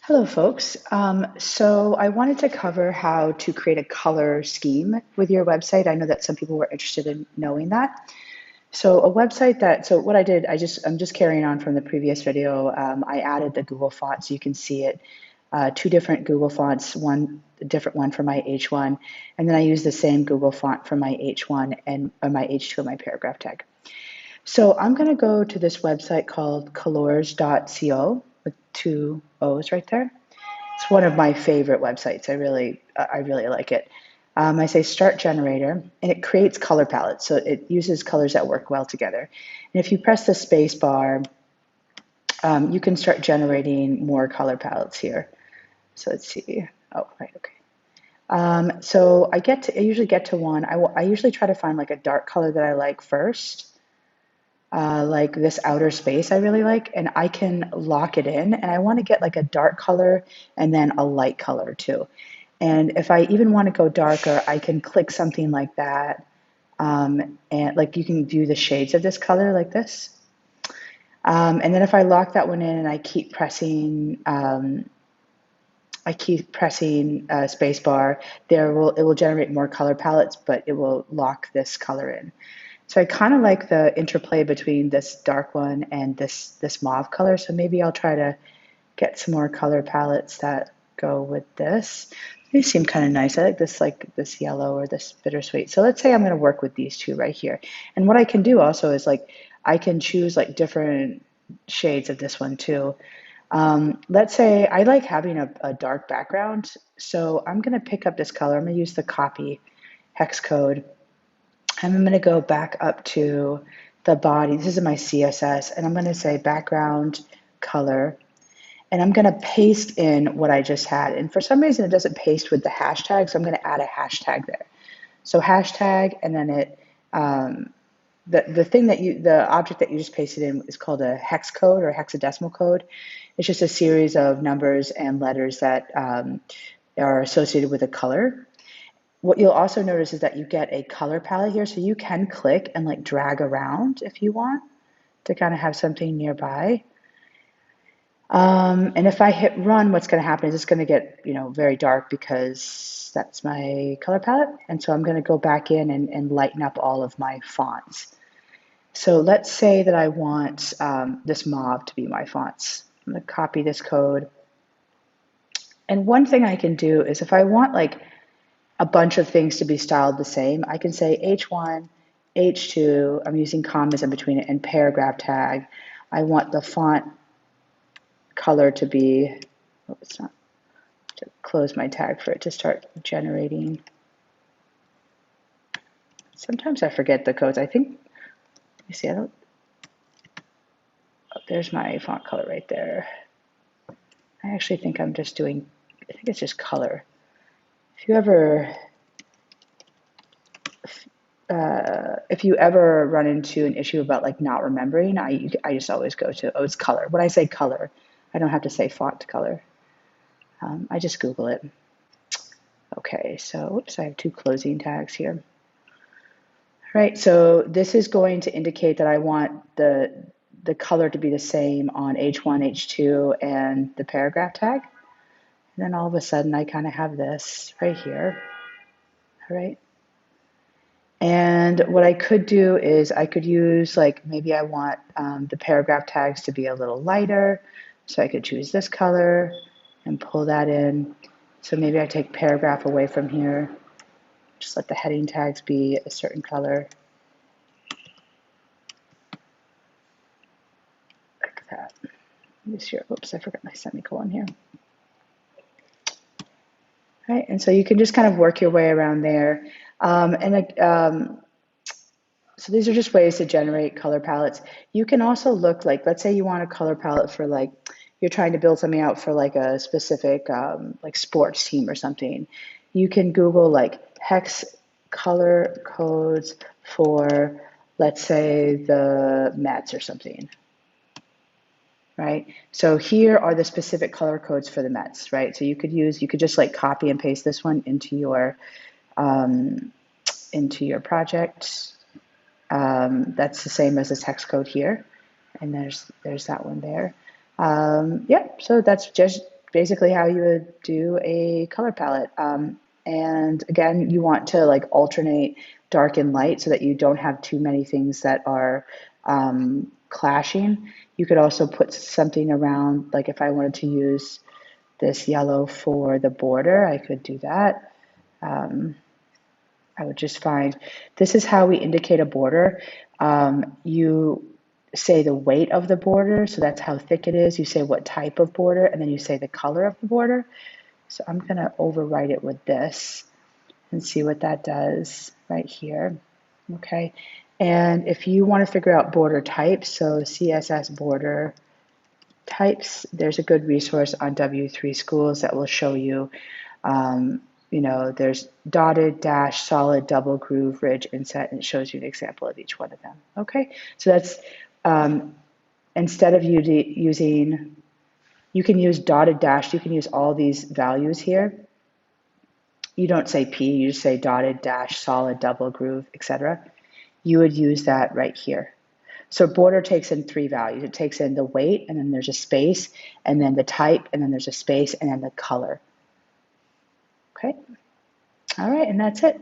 Hello, folks. So I wanted to cover how to create a color scheme with your website. I know that some people were interested in knowing that. So a website so what I did, I'm just carrying on from the previous video. I added the Google font so you can see it. Two different Google fonts, one a different one for my H1, and then I use the same Google font for my H1 and my H2 and my paragraph tag. So I'm going to go to this website called colors.co with two O's right there. It's one of my favorite websites. I really like it. I say start generator, and it creates color palettes. So it uses colors that work well together. And if you press the space bar, you can start generating more color palettes here. So let's see. Oh, right, okay. So I usually get to one. I usually try to find like a dark color that I like first. Like this outer space I really like, and I can lock it in, and I want to get like a dark color and then a light color too. And if I even want to go darker, I can click something like that. And like you can view the shades of this color like this. And then if I lock that one in and I keep pressing space bar, it will generate more color palettes, but it will lock this color in. So I kind of like the interplay between this dark one and this mauve color. So maybe I'll try to get some more color palettes that go with this. They seem kind of nice. I like this yellow or this bittersweet. So let's say I'm going to work with these two right here. And what I can do also is like I can choose like different shades of this one too. Let's say I like having a dark background. So I'm going to pick up this color. I'm going to use the copy hex code. And I'm going to go back up to the body. This is my CSS, and I'm going to say background color, and I'm going to paste in what I just had. And for some reason, it doesn't paste with the hashtag, so I'm going to add a hashtag there. So hashtag, and then the object that you just pasted in is called a hex code or hexadecimal code. It's just a series of numbers and letters that are associated with a color. What you'll also notice is that you get a color palette here, so you can click and like drag around if you want to kind of have something nearby. And if I hit run, what's going to happen is it's going to get very dark because that's my color palette. And so I'm going to go back in and lighten up all of my fonts. So let's say that I want this mauve to be my fonts. I'm going to copy this code. And one thing I can do is if I want like a bunch of things to be styled the same, I can say H1, H2, I'm using commas in between it, and paragraph tag. I want the font color to be, oh, it's not, to close my tag for it to start generating. Sometimes I forget the codes. I think, you see, there's my font color right there. I actually think I think it's just color. If you ever run into an issue about like not remembering, I just always go to, oh, it's color. When I say color, I don't have to say font color. I just Google it. Okay, so oops, I have two closing tags here. All right, so this is going to indicate that I want the color to be the same on H1, H2, and the paragraph tag. And then all of a sudden I kind of have this right here, all right? And what I could do is I could use like, maybe I want the paragraph tags to be a little lighter. So I could choose this color and pull that in. So maybe I take paragraph away from here. Just let the heading tags be a certain color. Like that. This here, oops, I forgot my semicolon here. All right, and so you can just kind of work your way around there. So these are just ways to generate color palettes. You can also look like, let's say you want a color palette for like, you're trying to build something out for like a specific like sports team or something. You can Google like hex color codes for, let's say, the Mets or something, right? So here are the specific color codes for the Mets, right? So you could just like copy and paste this one into your project. That's the same as this hex code here, and there's that one there. Yeah, so that's just basically how you would do a color palette. And again, you want to like alternate dark and light so that you don't have too many things that are clashing. You could also put something around, like if I wanted to use this yellow for the border, I could do that. I would just find, this is how we indicate a border. You say the weight of the border, so that's how thick it is. You say what type of border, and then you say the color of the border. So I'm going to overwrite it with this and see what that does right here. Okay. And if you want to figure out border types, so CSS border types, there's a good resource on W3 Schools that will show you, there's dotted, dash, solid, double groove, ridge, inset, and it shows you an example of each one of them. Okay. So that's, instead of using, you can use dotted dash, you can use all these values here. You don't say P, you just say dotted, dash, solid, double groove, etc. You would use that right here. So border takes in 3 values. It takes in the weight, and then there's a space, and then the type, and then there's a space, and then the color. Okay. All right, and that's it.